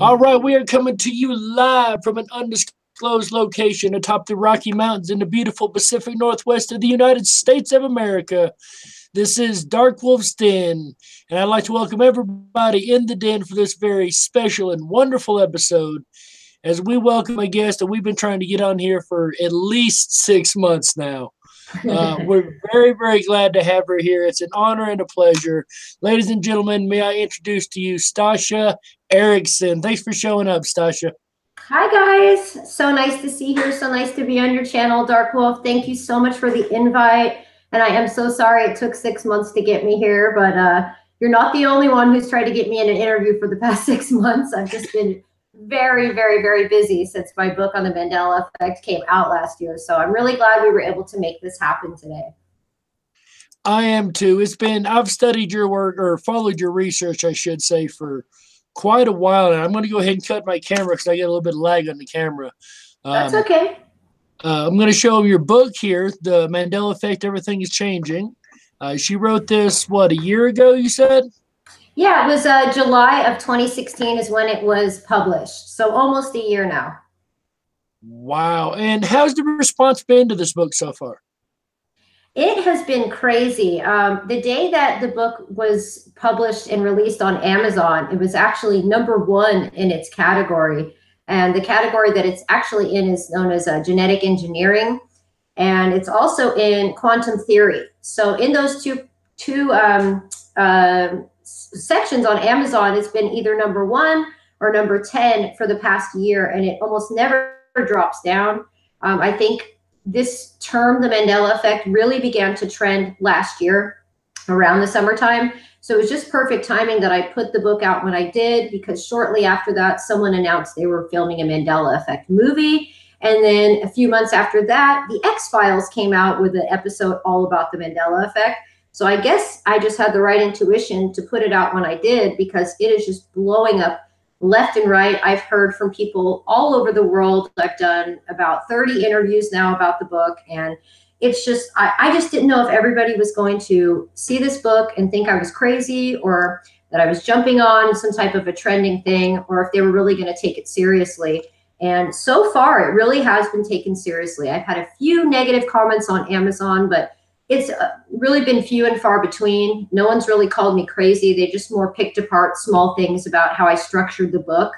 All right, we are coming to you live from an undisclosed location atop the Rocky Mountains in the beautiful Pacific Northwest of the United States of America. This is Darkwolf's Den, and I'd like to welcome everybody in the den for this very special and wonderful episode as we welcome a guest that we've been trying to get on here for at least 6 months now. We're very, very glad to have her here. It's an honor and a pleasure. Ladies and gentlemen, may I introduce to you Stasha Ericksen. Thanks for showing up, Stasha. Hi, guys. So nice to see you here. So nice to be on your channel, Darkwolf. Thank you so much for the invite. And I am so sorry it took 6 months to get me here, but you're not the only one who's tried to get me in an interview for the past 6 months. I've just been very, very, very busy since my book on the Mandela Effect came out last year. So I'm really glad we were able to make this happen today. I am too. I've studied your work, or followed your research, I should say, for quite a while. And I'm going to go ahead and cut my camera because I get a little bit of lag on the camera. That's okay. I'm going to show them your book here, The Mandela Effect, Everything is Changing. She wrote this, what, a year ago, you said? Yeah, it was July of 2016 is when it was published. So almost a year now. Wow. And how's the response been to this book so far? It has been crazy. The day that the book was published and released on Amazon, it was actually #1 in its category. And the category that it's actually in is known as genetic engineering. And it's also in quantum theory. So in those two sections on Amazon, it's been either #1 or #10 for the past year, and it almost never drops down. I think this term, the Mandela Effect, really began to trend last year around the summertime. So it was just perfect timing that I put the book out when I did, because shortly after that, someone announced they were filming a Mandela Effect movie. And then a few months after that, The X-Files came out with an episode all about the Mandela Effect. So I guess I just had the right intuition to put it out when I did, because it is just blowing up left and right. I've heard from people all over the world. I've done about 30 interviews now about the book. And it's just, I just didn't know if everybody was going to see this book and think I was crazy, or that I was jumping on some type of a trending thing, or if they were really going to take it seriously. And so far, it really has been taken seriously. I've had a few negative comments on Amazon, but it's really been few and far between. No one's really called me crazy. They just more picked apart small things about how I structured the book.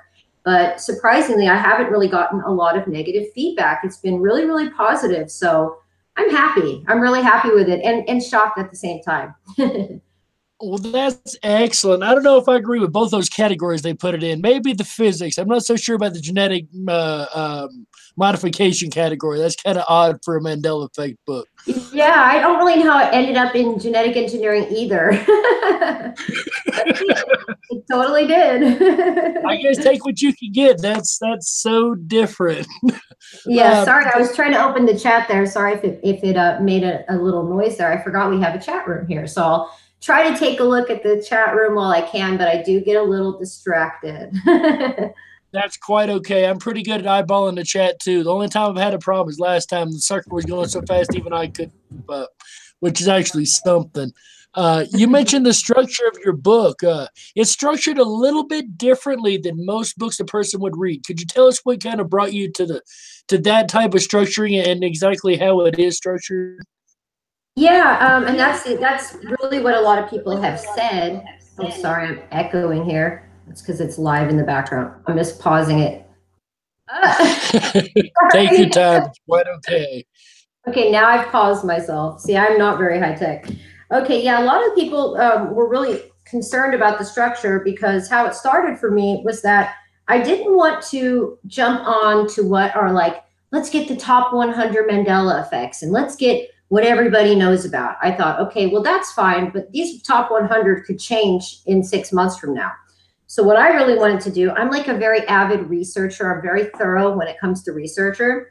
But surprisingly, I haven't really gotten a lot of negative feedback. It's been really, really positive. So I'm happy. I'm really happy with it, and shocked at the same time. Well, that's excellent. I don't know if I agree with both those categories they put it in. Maybe the physics. I'm not so sure about the genetic modification category. That's kind of odd for a Mandela Effect book. Yeah, I don't really know how it ended up in genetic engineering either. It totally did. I guess take what you can get. That's so different. Yeah, sorry, I was trying to open the chat there. Sorry if it made a little noise there. I forgot we have a chat room here, so I'll try to take a look at the chat room while I can, but I do get a little distracted. That's quite okay. I'm pretty good at eyeballing the chat too. The only time I've had a problem is last time the sucker was going so fast even I couldn't keep up, which is actually something. You mentioned the structure of your book. It's structured a little bit differently than most books a person would read. Could you tell us what kind of brought you to that type of structuring and exactly how it is structured? Yeah, and that's really what a lot of people have said. Oh, sorry, I'm echoing here. It's because it's live in the background. I'm just pausing it. Take your time. It's quite okay. Okay, now I've paused myself. See, I'm not very high tech. Okay, yeah, a lot of people were really concerned about the structure, because how it started for me was that I didn't want to jump on to what are like, let's get the top 100 Mandela effects and let's get what everybody knows about. I thought, okay, well, that's fine, but these top 100 could change in 6 months from now. So what I really wanted to do, I'm like a very avid researcher. I'm very thorough when it comes to researching.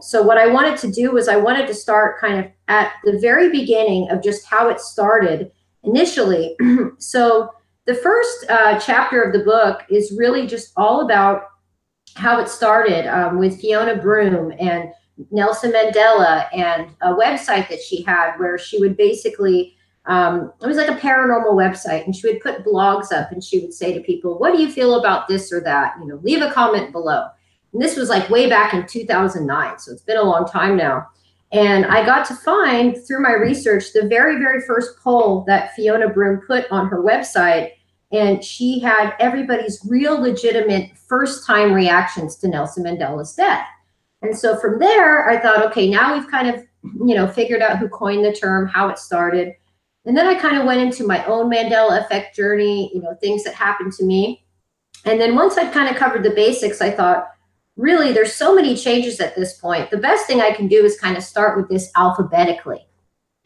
So what I wanted to do was I wanted to start kind of at the very beginning of just how it started initially. So the first chapter of the book is really just all about how it started with Fiona Broome and Nelson Mandela, and a website that she had where she would basically It was like a paranormal website, and she would put blogs up, and she would say to people, what do you feel about this or that? You know, leave a comment below. And this was like way back in 2009. So it's been a long time now. And I got to find through my research, the very, very first poll that Fiona Broom put on her website. And she had everybody's real legitimate first time reactions to Nelson Mandela's death. And so from there, I thought, okay, now we've kind of, you know, figured out who coined the term, how it started. And then I kind of went into my own Mandela Effect journey, you know, things that happened to me. And then once I'd kind of covered the basics, I thought, really, there's so many changes at this point. The best thing I can do is kind of start with this alphabetically.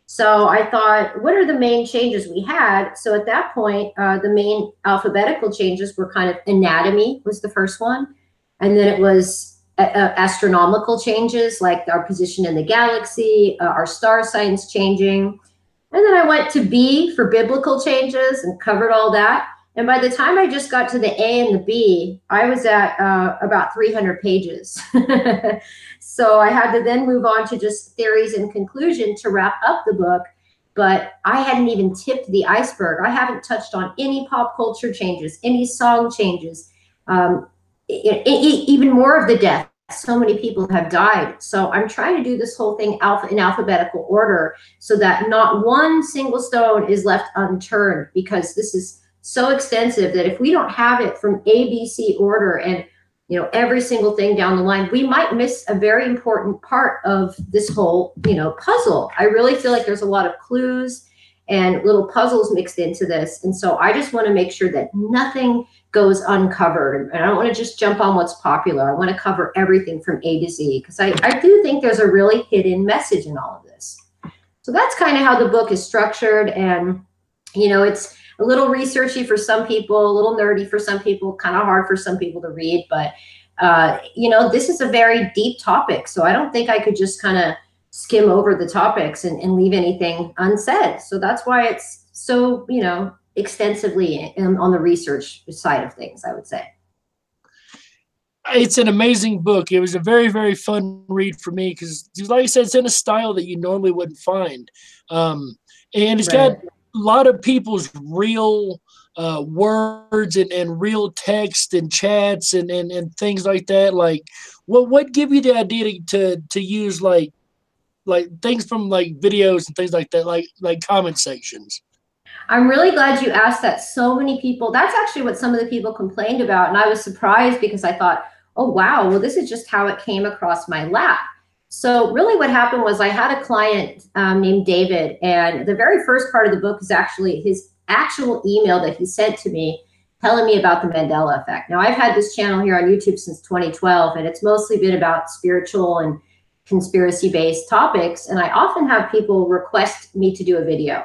So I thought, what are the main changes we had? So at that point, the main alphabetical changes were kind of anatomy was the first one. And then it was astronomical changes, like our position in the galaxy, our star signs changing. And then I went to B for biblical changes and covered all that. And by the time I just got to the A and the B, I was at about 300 pages. So I had to then move on to just theories and conclusion to wrap up the book. But I hadn't even tipped the iceberg. I haven't touched on any pop culture changes, any song changes, even more of the death. So many people have died. So I'm trying to do this whole thing in alphabetical order so that not one single stone is left unturned, because this is so extensive that if we don't have it from ABC order and, you know, every single thing down the line, we might miss a very important part of this whole, you know, puzzle. I really feel like there's a lot of clues and little puzzles mixed into this. And so I just want to make sure that nothing goes uncovered. And I don't want to just jump on what's popular. I want to cover everything from A to Z, because I do think there's a really hidden message in all of this. So that's kind of how the book is structured. And, you know, it's a little researchy for some people, a little nerdy for some people, kind of hard for some people to read. But, you know, this is a very deep topic. So I don't think I could just kind of skim over the topics and leave anything unsaid. So that's why it's so, you know, extensively on the research side of things, I would say. It's an amazing book. It was a very, very fun read for me because, like I said, it's in a style that you normally wouldn't find. And it's got a lot of people's real words and real text and chats and things like that. Like, what give you the idea to use like things from like videos and things like that, like comment sections? I'm really glad you asked that. So many people, that's actually what some of the people complained about. And I was surprised because I thought, oh, wow, well, this is just how it came across my lap. So really what happened was I had a client named David, and the very first part of the book is actually his actual email that he sent to me telling me about the Mandela Effect. Now, I've had this channel here on YouTube since 2012, and it's mostly been about spiritual and conspiracy-based topics. And I often have people request me to do a video.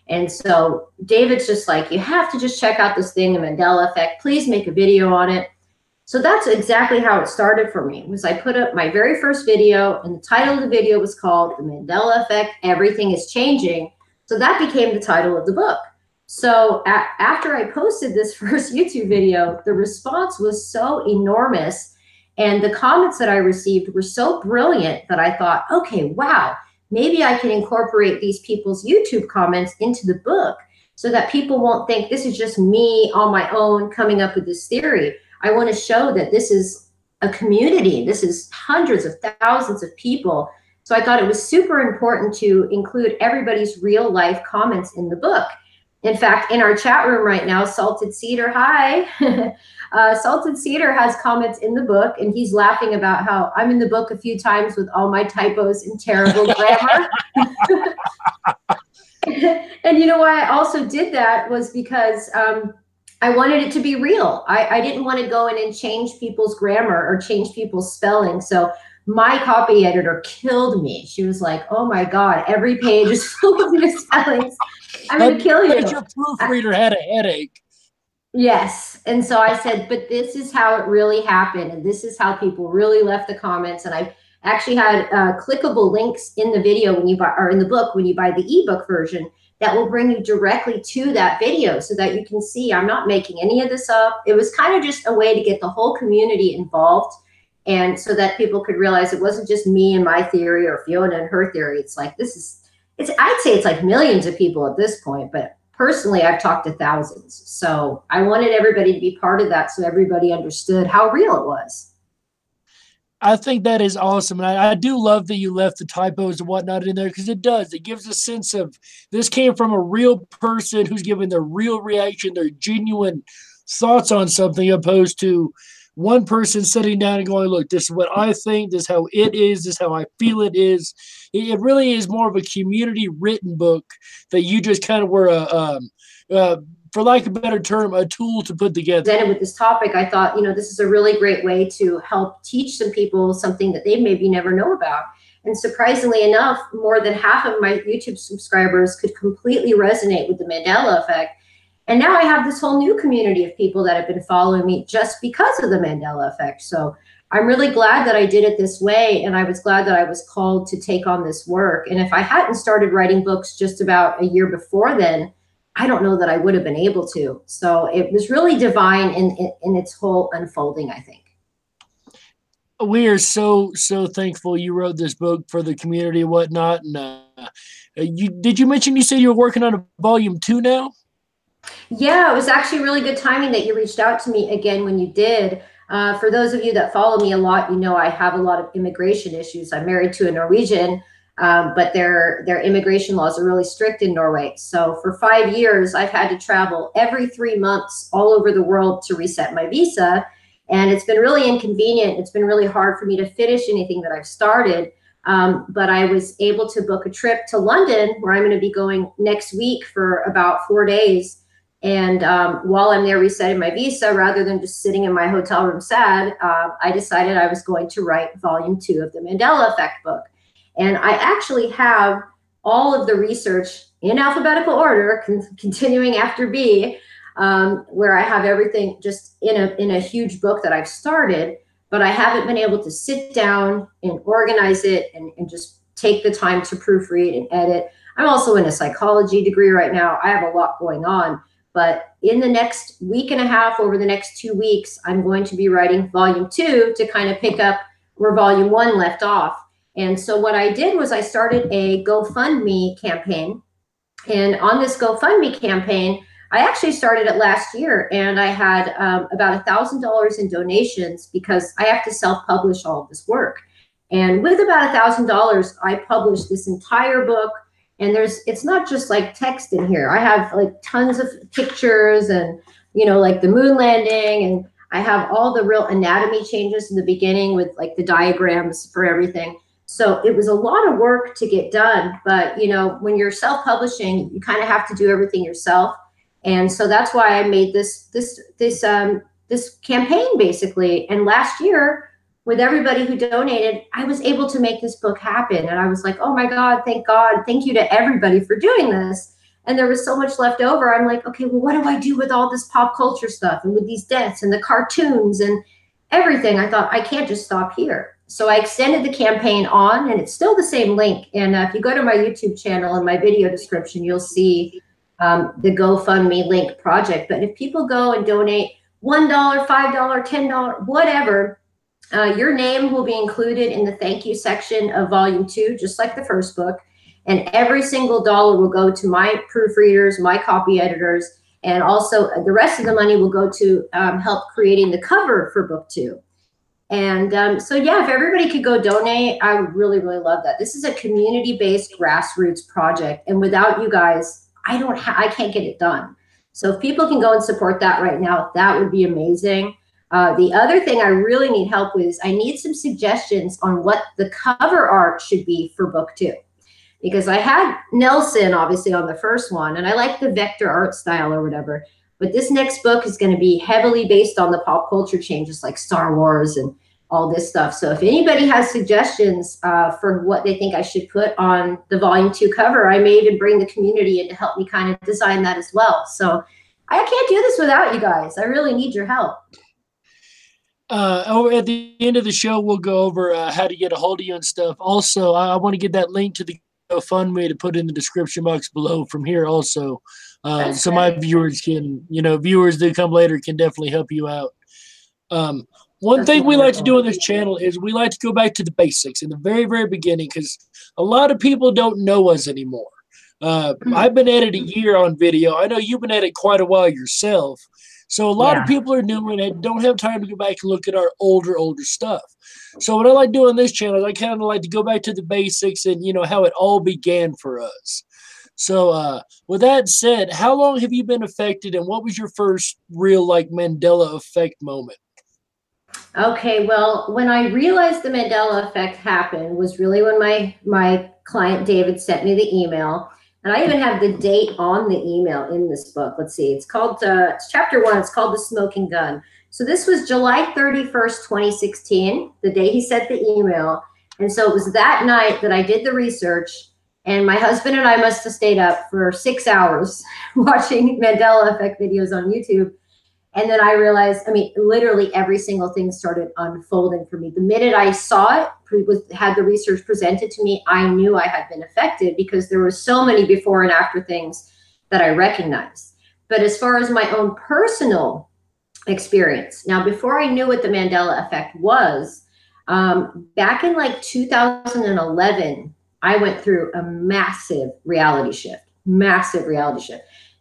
And so David's just like, you have to just check out this thing, the Mandela Effect. Please make a video on it. So that's exactly how it started for me. Was I put up my very first video, and the title of the video was called The Mandela Effect, Everything is Changing. So that became the title of the book. So after I posted this first YouTube video, the response was so enormous, and the comments that I received were so brilliant that I thought, okay, wow, maybe I can incorporate these people's YouTube comments into the book so that people won't think this is just me on my own coming up with this theory. I want to show that this is a community. This is hundreds of thousands of people. So I thought it was super important to include everybody's real life comments in the book. In fact, in our chat room right now, Salted Cedar, hi. Salted Cedar has comments in the book, and he's laughing about how I'm in the book a few times with all my typos and terrible grammar. And you know why I also did that was because I wanted it to be real. I didn't want to go in and change people's grammar or change people's spelling. So my copy editor killed me. She was like, oh my God, every page is full of misspellings. I'm going to kill you. Your proofreader had a headache. Yes. And so I said, but this is how it really happened. And this is how people really left the comments. And I actually had clickable links in the video when you buy, or in the book, when you buy the ebook version, that will bring you directly to that video so that you can see I'm not making any of this up. It was kind of just a way to get the whole community involved, and so that people could realize it wasn't just me and my theory or Fiona and her theory. It's like, this I'd say it's like millions of people at this point, but personally, I've talked to thousands. So I wanted everybody to be part of that so everybody understood how real it was. I think that is awesome. And I do love that you left the typos and whatnot in there because it does. It gives a sense of this came from a real person who's giving their real reaction, their genuine thoughts on something, opposed to one person sitting down and going, look, this is what I think, this is how it is, this is how I feel it is. It really is more of a community written book that you just kind of were for lack of a better term, a tool to put together. Presented with this topic, I thought, this is a really great way to help teach some people something that they maybe never know about. And surprisingly enough, more than half of my YouTube subscribers could completely resonate with the Mandela Effect. And now I have this whole new community of people that have been following me just because of the Mandela Effect. So I'm really glad that I did it this way. And I was glad that I was called to take on this work. And if I hadn't started writing books just about a year before then, I don't know that I would have been able to. So it was really divine in its whole unfolding, I think. We are so thankful you wrote this book for the community and whatnot. And did you mention you said you were working on a volume 2 now? Yeah, it was actually really good timing that you reached out to me again when you did. For those of you that follow me a lot, I have a lot of immigration issues. I'm married to a Norwegian, but their immigration laws are really strict in Norway. So for 5 years, I've had to travel every 3 months all over the world to reset my visa. And it's been really inconvenient. It's been really hard for me to finish anything that I've started. But I was able to book a trip to London where I'm going to be going next week for about 4 days. And while I'm there resetting my visa, rather than just sitting in my hotel room sad, I decided I was going to write volume 2 of the Mandela Effect book. And I actually have all of the research in alphabetical order, continuing after B, where I have everything just in a huge book that I've started, but I haven't been able to sit down and organize it and just take the time to proofread and edit. I'm also in a psychology degree right now. I have a lot going on. But in the next week and a half, over the next 2 weeks, I'm going to be writing volume 2 to kind of pick up where volume 1 left off. And so what I did was I started a GoFundMe campaign. And on this GoFundMe campaign, I actually started it last year, and I had about $1,000 in donations because I have to self-publish all of this work. And with about $1,000, I published this entire book. And it's not just like text in here. I have like tons of pictures and, like the moon landing. And I have all the real anatomy changes in the beginning with like the diagrams for everything. So it was a lot of work to get done. But, when you're self-publishing, you kind of have to do everything yourself. And so that's why I made this campaign basically. And last year, with everybody who donated, I was able to make this book happen. And I was like, oh my God, thank you to everybody for doing this. And there was so much left over. I'm like, okay, well, what do I do with all this pop culture stuff and with these deaths and the cartoons and everything? I thought, I can't just stop here. So I extended the campaign on, and it's still the same link. And if you go to my YouTube channel in my video description, you'll see the GoFundMe link project. But if people go and donate $1, $5, $10, whatever, your name will be included in the thank you section of volume 2, just like the first book. And every single dollar will go to my proofreaders, my copy editors, and also the rest of the money will go to help creating the cover for book 2. And so, yeah, if everybody could go donate, I would really, really love that. This is a community-based grassroots project. And without you guys, I can't get it done. So if people can go and support that right now, that would be amazing. The other thing I really need help with is I need some suggestions on what the cover art should be for book 2. Because I had Nelson, obviously, on the first one, and I like the vector art style or whatever. But this next book is going to be heavily based on the pop culture changes like Star Wars and all this stuff. So if anybody has suggestions for what they think I should put on the volume 2 cover, I may even bring the community in to help me kind of design that as well. So I can't do this without you guys. I really need your help. At the end of the show, we'll go over how to get a hold of you and stuff. Also, I want to get that link to the GoFundMe to put in the description box below from here also. So my viewers can, viewers that come later can definitely help you out. One That's thing we like to do wonderful. on this channel is we like to go back to the basics in the very, very beginning because a lot of people don't know us anymore. I've been at it a year on video. I know you've been at it quite a while yourself. So a lot of Yeah. people are new and don't have time to go back and look at our older stuff. So what I like doing on this channel is I kind of like to go back to the basics and, how it all began for us. So with that said, how long have you been affected and what was your first real Mandela effect moment? Okay, well, when I realized the Mandela effect happened was really when my client David sent me the email, and I even have the date on the email in this book. Let's see, it's called it's chapter 1. It's called The Smoking Gun. So this was July 31st, 2016, the day he sent the email, and so it was that night that I did the research, and my husband and I must have stayed up for 6 hours watching Mandela effect videos on YouTube. And then I realized, literally every single thing started unfolding for me. The minute I saw it, had the research presented to me, I knew I had been affected because there were so many before and after things that I recognized. But as far as my own personal experience, now before I knew what the Mandela effect was, back in 2011, I went through a massive reality shift.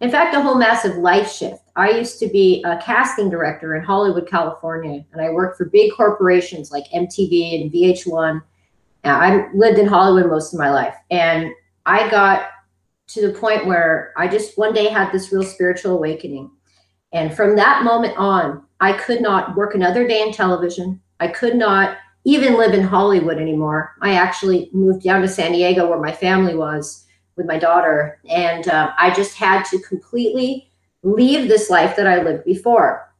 In fact, a whole massive life shift. I used to be a casting director in Hollywood, California, and I worked for big corporations like MTV and VH1. I lived in Hollywood most of my life. And I got to the point where I just one day had this real spiritual awakening. And from that moment on, I could not work another day in television. I could not even live in Hollywood anymore. I actually moved down to San Diego where my family was with my daughter. And I just had to completely leave this life that I lived before.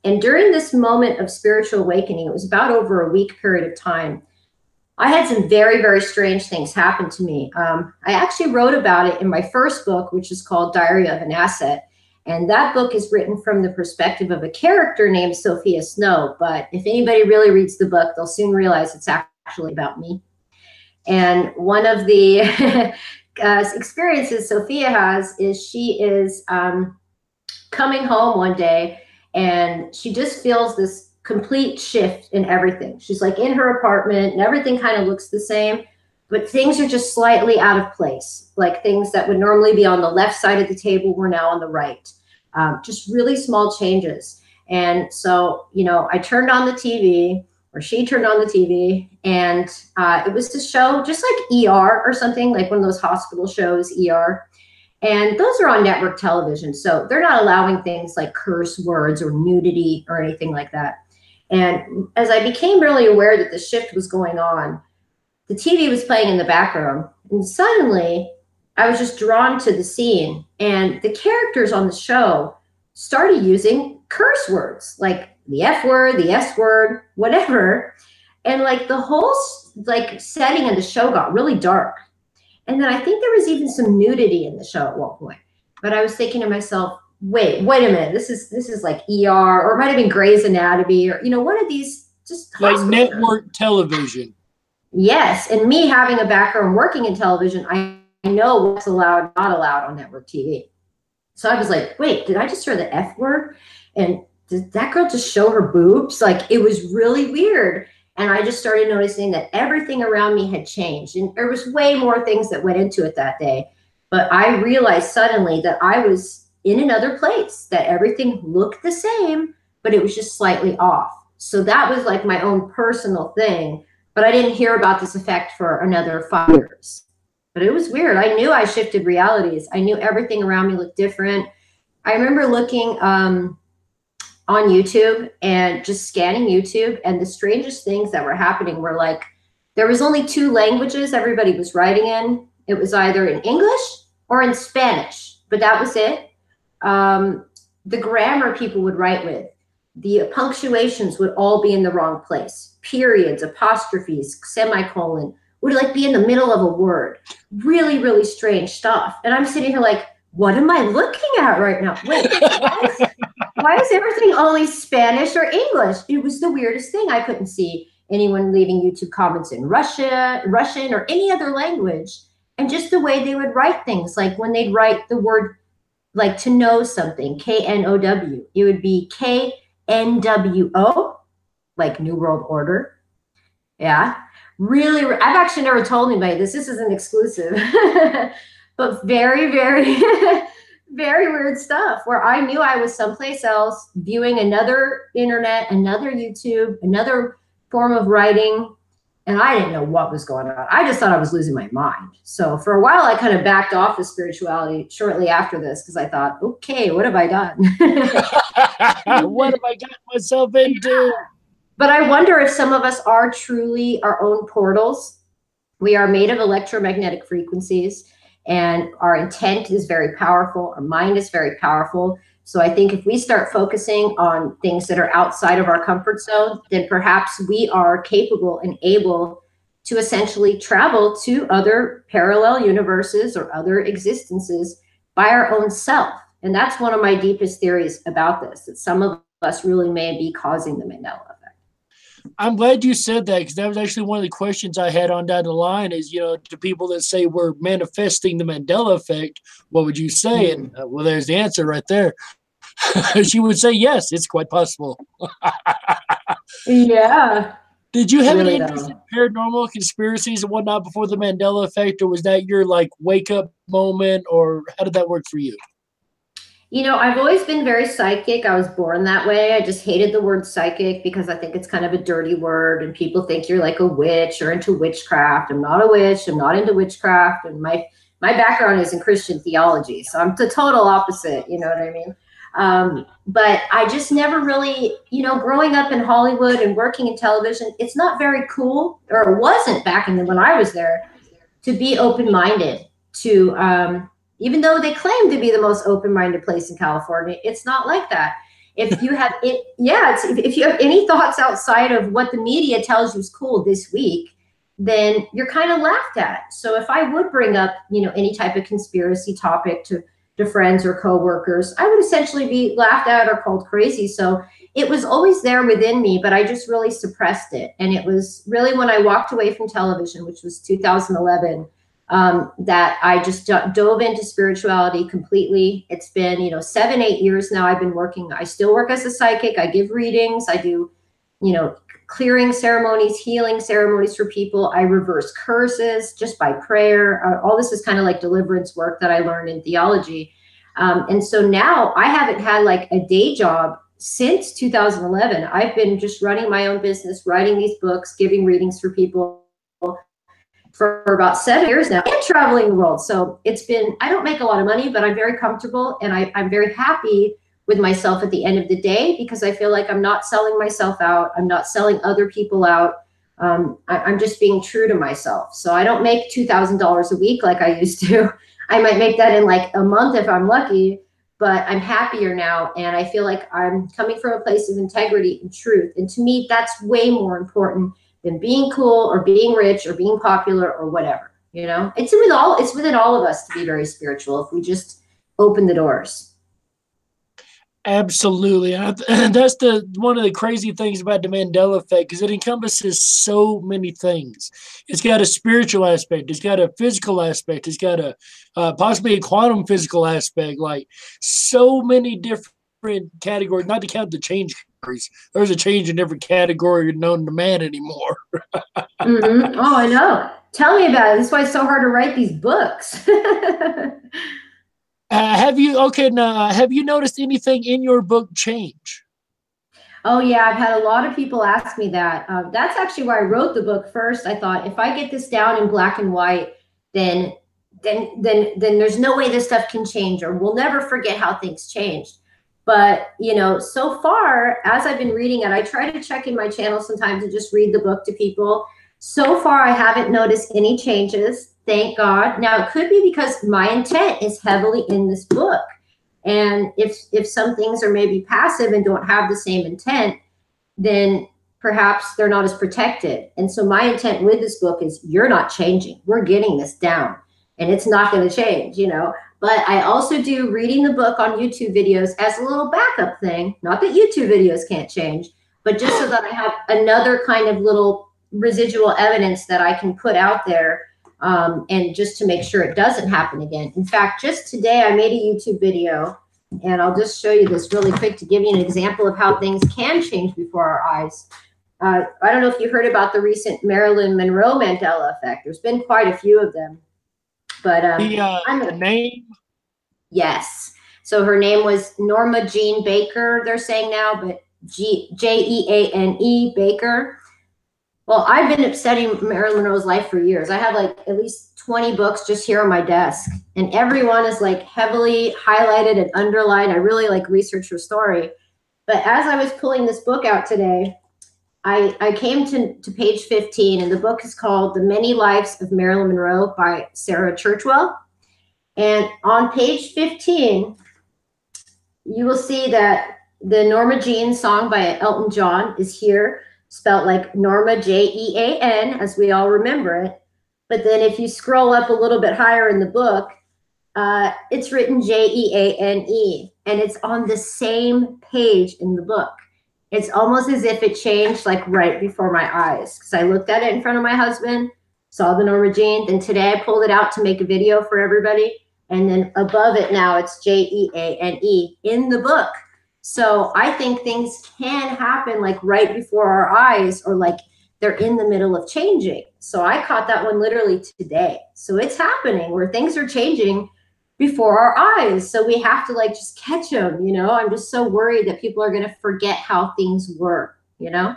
And during this moment of spiritual awakening, it was about over a week period of time, I had some very, very strange things happen to me. I actually wrote about it in my first book, which is called Diary of an Asset. And that book is written from the perspective of a character named Sophia Snow. But if anybody really reads the book, they'll soon realize it's actually about me. And one of the experiences Sophia has is she is coming home one day and she just feels this complete shift in everything. She's like in her apartment and everything kind of looks the same, but things are just slightly out of place. Like things that would normally be on the left side of the table were now on the right. Just really small changes. And so, I turned on the TV, or she turned on the TV, and it was this show just like ER or something, like one of those hospital shows, ER. And those are on network television, so they're not allowing things like curse words or nudity or anything like that. And as I became really aware that the shift was going on, the TV was playing in the background, and suddenly I was just drawn to the scene, and the characters on the show started using curse words, like the F word, the S word, whatever. And the whole setting of the show got really dark. And then I think there was even some nudity in the show at one point. But I was thinking to myself, wait a minute, this is like ER, or it might have been Grey's Anatomy, or one of these just like network television. Yes, and me having a background working in television, I know what's allowed, not allowed on network TV. So I was like, wait, did I just hear the F word? And did that girl just show her boobs? It was really weird. And I just started noticing that everything around me had changed. And there was way more things that went into it that day. But I realized suddenly that I was in another place, that everything looked the same, but it was just slightly off. So that was my own personal thing. But I didn't hear about this effect for another 5 years. But it was weird. I knew I shifted realities. I knew everything around me looked different. I remember looking on YouTube and just scanning YouTube, and the strangest things that were happening were there was only 2 languages everybody was writing in. It was either in English or in Spanish, but that was it. The grammar people would write with, the punctuations would all be in the wrong place. Periods, apostrophes, semicolon would be in the middle of a word. Really, really strange stuff. And I'm sitting here what am I looking at right now? Wait, why is everything only Spanish or English? It was the weirdest thing. I couldn't see anyone leaving YouTube comments in Russian, or any other language. And just the way they would write things, when they'd write the word, to know something, K-N-O-W, it would be K-N-W-O. like New World Order. Yeah. Really, I've actually never told anybody this. This is an exclusive, but very, very, very weird stuff where I knew I was someplace else viewing another internet, another YouTube, another form of writing. And I didn't know what was going on. I just thought I was losing my mind. So for a while, I kind of backed off of spirituality shortly after this because I thought, okay, what have I done? What have I gotten myself into? Yeah. But I wonder if some of us are truly our own portals. We are made of electromagnetic frequencies, and our intent is very powerful. Our mind is very powerful. So I think if we start focusing on things that are outside of our comfort zone, then perhaps we are capable and able to essentially travel to other parallel universes or other existences by our own self. And that's one of my deepest theories about this, that some of us really may be causing the Mandela effect. I'm glad you said that, because that was actually one of the questions I had on down the line is, to people that say we're manifesting the Mandela effect, what would you say? And well, there's the answer right there. She would say, yes, it's quite possible. Yeah. Did you have Really any interest in paranormal conspiracies and whatnot before the Mandela effect, or was that your like wake up moment, or how did that work for you? I've always been very psychic. I was born that way. I just hated the word psychic because I think it's kind of a dirty word and people think you're like a witch or into witchcraft. I'm not a witch. I'm not into witchcraft. And my background is in Christian theology. So I'm the total opposite. You know what I mean? But I just never really, growing up in Hollywood and working in television, it's not very cool, or it wasn't back when I was there, to be open-minded to, even though they claim to be the most open-minded place in California, it's not like that. If you have it, if you have any thoughts outside of what the media tells you is cool this week, then you're kind of laughed at. So if I would bring up, any type of conspiracy topic to friends or coworkers, I would essentially be laughed at or called crazy. So it was always there within me, but I just really suppressed it. And it was really when I walked away from television, which was 2011, that I just dove into spirituality completely. It's been, 7-8 years now I've been working. I still work as a psychic. I give readings. I do, clearing ceremonies, healing ceremonies for people. I reverse curses just by prayer. All this is kind of like deliverance work that I learned in theology. And so now I haven't had like a day job since 2011. I've been just running my own business, writing these books, giving readings for people for about 7 years now, and traveling the world. So it's been, I don't make a lot of money, but I'm very comfortable and I'm very happy with myself at the end of the day, because I feel like I'm not selling myself out. I'm not selling other people out. I'm just being true to myself. So I don't make $2,000 a week like I used to. I might make that in like a month if I'm lucky, but I'm happier now. And I feel like I'm coming from a place of integrity and truth. And to me, that's way more important than being cool or being rich or being popular or whatever. It's within all of us to be very spiritual if we just open the doors. Absolutely. And that's one of the crazy things about the Mandela effect, because it encompasses so many things. It's got a spiritual aspect. It's got a physical aspect. It's got a possibly a quantum physical aspect, like so many different categories, not to count the change categories. There's a change in every category known to man anymore. Mm-hmm. Oh, I know. Tell me about it. That's why it's so hard to write these books. Have you noticed anything in your book change? Oh yeah, I've had a lot of people ask me that. That's actually why I wrote the book first. I thought if I get this down in black and white, then there's no way this stuff can change, or we'll never forget how things changed. But so far as I've been reading it, I try to check in my channel sometimes and just read the book to people. So far, I haven't noticed any changes. Thank God. Now, it could be because my intent is heavily in this book. And if some things are maybe passive and don't have the same intent, then perhaps they're not as protected. And so my intent with this book is you're not changing. We're getting this down and it's not going to change, But I also do reading the book on YouTube videos as a little backup thing. Not that YouTube videos can't change, but just so that I have another kind of little residual evidence that I can put out there. And just to make sure it doesn't happen again. In fact, just today I made a YouTube video, and I'll just show you this really quick to give you an example of how things can change before our eyes. I don't know if you heard about the recent Marilyn Monroe Mandela Effect. There's been quite a few of them. But the name? Yes. So her name was Norma Jean Baker, they're saying now, but Jeanne Baker. Well, I've been studying Marilyn Monroe's life for years. I have like at least 20 books just here on my desk, and everyone is like heavily highlighted and underlined. I really like research her story. But as I was pulling this book out today, I came to page 15, and the book is called The Many Lives of Marilyn Monroe by Sarah Churchwell. And on page 15, you will see that the Norma Jean song by Elton John is here, spelled like Norma, Jean, as we all remember it. But then if you scroll up a little bit higher in the book, it's written Jeane, and it's on the same page in the book. It's almost as if it changed like right before my eyes, because I looked at it in front of my husband, saw the Norma Jean, then today I pulled it out to make a video for everybody, and then above it now it's Jeane in the book. So I think things can happen like right before our eyes, or like they're in the middle of changing. So I caught that one literally today. So it's happening where things are changing before our eyes. So we have to like just catch them, you know. I'm just so worried that people are going to forget how things were, you know?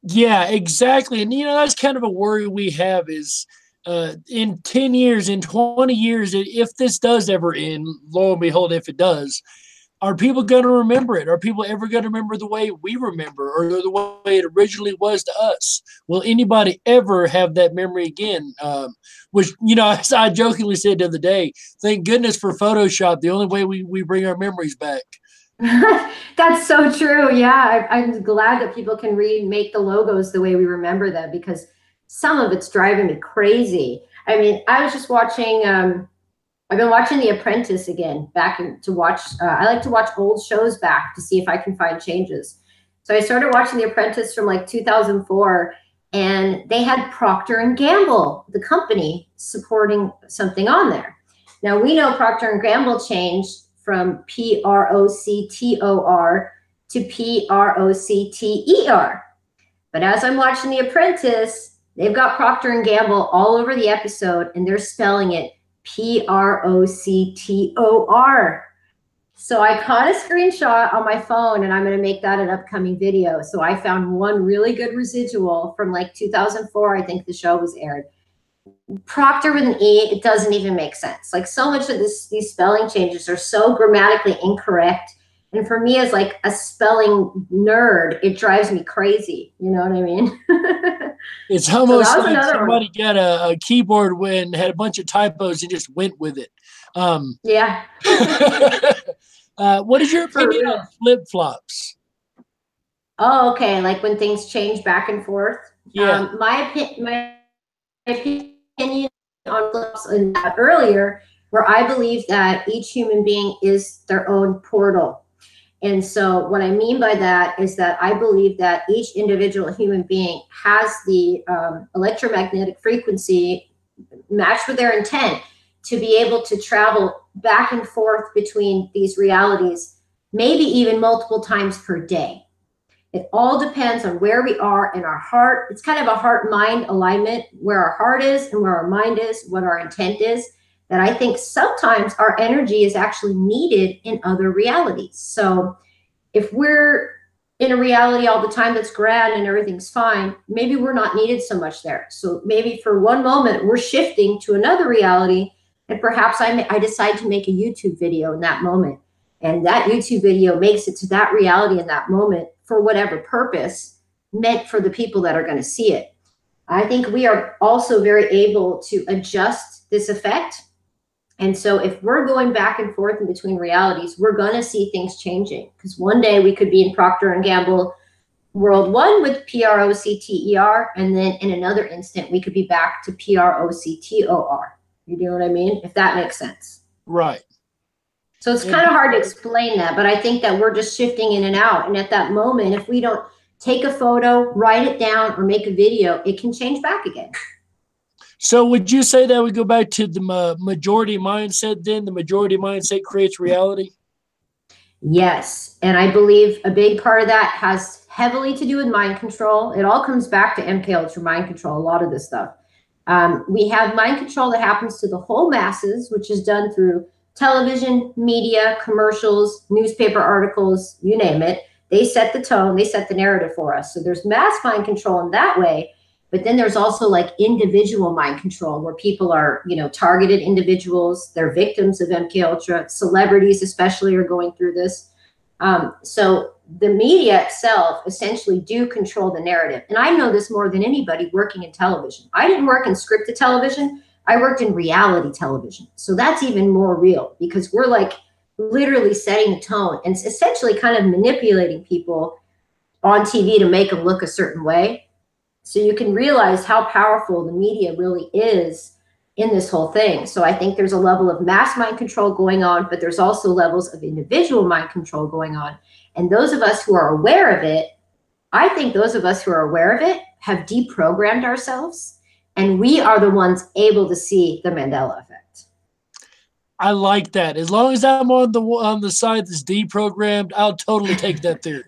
Yeah, exactly. And, that's kind of a worry we have is in 10 years, in 20 years, if this does ever end, lo and behold, if it does, are people going to remember it? Are people ever going to remember the way we remember, or the way it originally was to us? Will anybody ever have that memory again? Which, as I jokingly said the other day, thank goodness for Photoshop, the only way we bring our memories back. That's so true. Yeah, I'm glad that people can remake the logos the way we remember them, because some of it's driving me crazy. I mean, I was just watching I've been watching The Apprentice again, to watch. I like to watch old shows back to see if I can find changes. So I started watching The Apprentice from like 2004, and they had Procter and Gamble, the company, supporting something on there. Now we know Procter and Gamble changed from Proctor to Procter. But as I'm watching The Apprentice, they've got Procter and Gamble all over the episode, and they're spelling it Proctor. So I caught a screenshot on my phone, and I'm going to make that an upcoming video. So I found one really good residual from like 2004. I think the show was aired. Proctor with an E, it doesn't even make sense. Like, so much of these spelling changes are so grammatically incorrect. And for me as like a spelling nerd, it drives me crazy. You know what I mean? It's almost so like somebody got a keyboard and had a bunch of typos and just went with it. Yeah. What is your opinion on flip-flops? Oh, okay. Like when things change back and forth. Yeah. My opinion on flips earlier, where I believe that each human being is their own portal. And so what I mean by that is that I believe that each individual human being has the electromagnetic frequency matched with their intent to be able to travel back and forth between these realities, maybe even multiple times per day. It all depends on where we are in our heart. It's kind of a heart-mind alignment, where our heart is and where our mind is, what our intent is. That I think sometimes our energy is actually needed in other realities. So if we're in a reality all the time that's grand and everything's fine, maybe we're not needed so much there. So maybe for one moment we're shifting to another reality, and perhaps I decide to make a YouTube video in that moment. And that YouTube video makes it to that reality in that moment for whatever purpose meant for the people that are going to see it. I think we are also very able to adjust this effect. And so if we're going back and forth in between realities, we're going to see things changing, because one day we could be in Procter and Gamble World 1 with Procter, and then in another instant, we could be back to Proctor. You know what I mean? If that makes sense. Right. So it's kind of hard to explain that, but I think that we're just shifting in and out. And at that moment, if we don't take a photo, write it down, or make a video, it can change back again. So would you say that we go back to the majority mindset then? The majority mindset creates reality? Yes. And I believe a big part of that has heavily to do with mind control. It all comes back to MK Ultra mind control, a lot of this stuff. We have mind control that happens to the whole masses, which is done through television, media, commercials, newspaper articles, you name it. They set the tone, they set the narrative for us. So there's mass mind control in that way, but then there's also like individual mind control where people are, you know, targeted individuals, they're victims of MK Ultra, celebrities especially are going through this. So the media itself essentially do control the narrative. And I know this more than anybody working in television. I didn't work in scripted television. I worked in reality television. So that's even more real because we're like literally setting the tone and essentially kind of manipulating people on TV to make them look a certain way. So you can realize how powerful the media really is in this whole thing. So I think there's a level of mass mind control going on, but there's also levels of individual mind control going on. And those of us who are aware of it, I think those of us who are aware of it have deprogrammed ourselves, and we are the ones able to see the Mandela effect. I like that. As long as I'm on the side that's deprogrammed, I'll totally take that theory.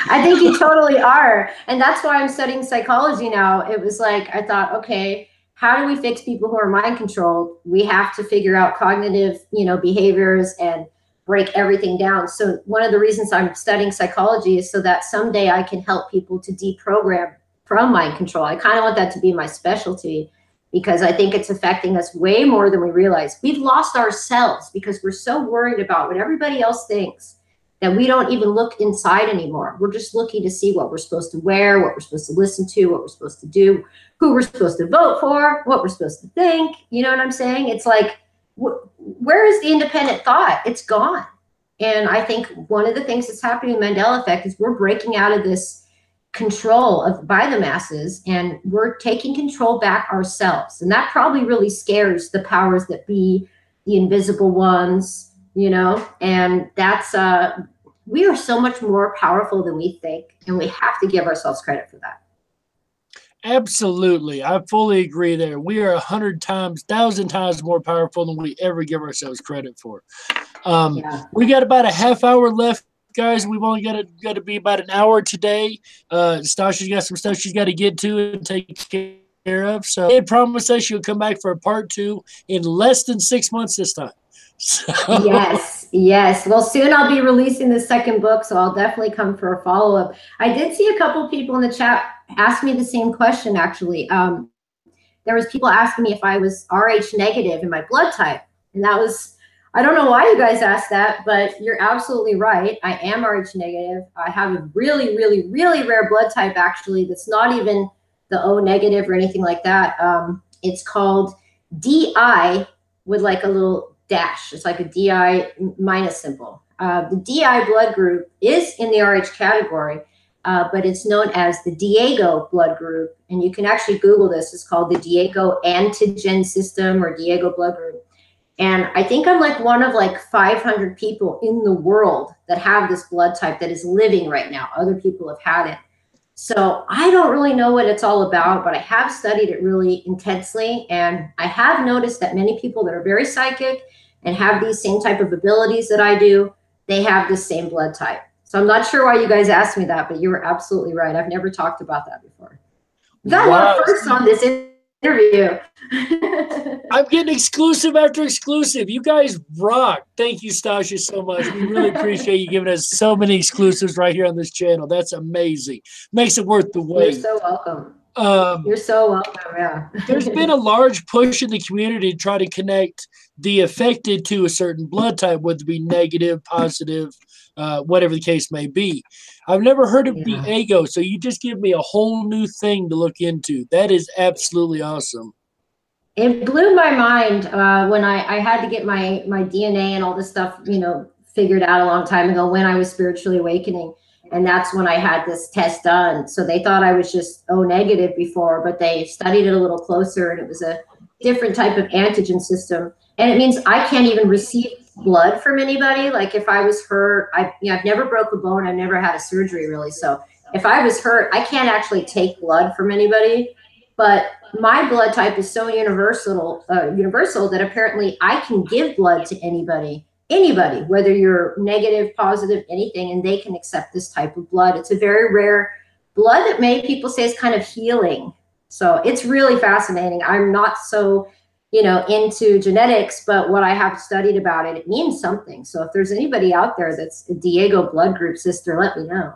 I think you totally are. And that's why I'm studying psychology now. It was like, I thought, okay, how do we fix people who are mind controlled? We have to figure out cognitive, you know, behaviors and break everything down. So one of the reasons I'm studying psychology is so that someday I can help people to deprogram from mind control. I kind of want that to be my specialty because I think it's affecting us way more than we realize. We've lost ourselves because we're so worried about what everybody else thinks that we don't even look inside anymore. We're just looking to see what we're supposed to wear, what we're supposed to listen to, what we're supposed to do, who we're supposed to vote for, what we're supposed to think. You know what I'm saying? It's like, where is the independent thought? It's gone. And I think one of the things that's happening in Mandela Effect is we're breaking out of this control by the masses and we're taking control back ourselves. And that probably really scares the powers that be, the invisible ones, you know, and that's, we are so much more powerful than we think. And we have to give ourselves credit for that. Absolutely. I fully agree there. We are 100 times, 1,000 times more powerful than we ever give ourselves credit for. We got about a half hour left, guys. We've only got to be about an hour today. Stasha's got some stuff she's got to get to and take care of. So they promised us she'll come back for a part 2 in less than 6 months this time. So. Yes. Well, soon I'll be releasing the second book, so I'll definitely come for a follow-up. I did see a couple people in the chat ask me the same question, actually. There was people asking me if I was Rh negative in my blood type. And that was, I don't know why you guys asked that, but you're absolutely right. I am Rh negative. I have a really, really, really rare blood type, actually, that's not even the O negative or anything like that. It's called DI with like a little dash. It's like a DI minus symbol. The DI blood group is in the Rh category, but it's known as the Diego blood group. And you can actually Google this. It's called the Diego antigen system or Diego blood group. And I think I'm like one of like 500 people in the world that have this blood type that is living right now. Other people have had it. So I don't really know what it's all about, but I have studied it really intensely. And I have noticed that many people that are very psychic and have these same type of abilities that I do, they have the same blood type. So I'm not sure why you guys asked me that, but you were absolutely right. I've never talked about that before. We got a lot of firsts on this interview. I'm getting exclusive after exclusive. You guys rock. Thank you, Stasha, so much. We really appreciate you giving us so many exclusives right here on this channel. That's amazing. Makes it worth the wait. You're so welcome. You're so welcome, yeah. There's been a large push in the community to try to connect the affected to a certain blood type, whether it be negative, positive, whatever the case may be. I've never heard of Diego, so you just give me a whole new thing to look into. That is absolutely awesome. It blew my mind when I had to get my DNA and all this stuff, you know, figured out a long time ago when I was spiritually awakening. And that's when I had this test done. So they thought I was just O negative before, but they studied it a little closer and it was a different type of antigen system. And it means I can't even receive blood from anybody. Like if I was hurt, I've never broke a bone. I've never had a surgery really. So if I was hurt, I can't actually take blood from anybody. But my blood type is so universal that apparently I can give blood to anybody anybody, whether you're negative, positive, anything, and they can accept this type of blood. It's a very rare blood that many people say is kind of healing. So it's really fascinating. I'm not so, into genetics, but what I have studied about it, it means something. So if there's anybody out there that's a Diego blood group sister, let me know.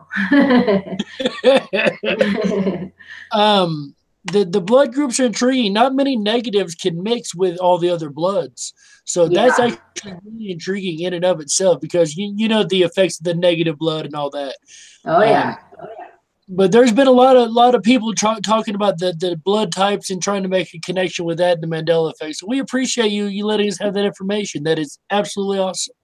The blood groups are intriguing. Not many negatives can mix with all the other bloods. So that's actually really intriguing in and of itself, because you know the effects of the negative blood and all that. Oh yeah. But there's been a lot of people talking about the blood types and trying to make a connection with that and the Mandela effect. So we appreciate you letting us have that information. That is absolutely awesome.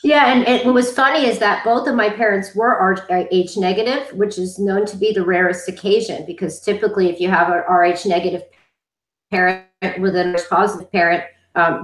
Yeah, and what was funny is that both of my parents were Rh negative, which is known to be the rarest occasion, because typically if you have an Rh negative parent with a Rh positive parent,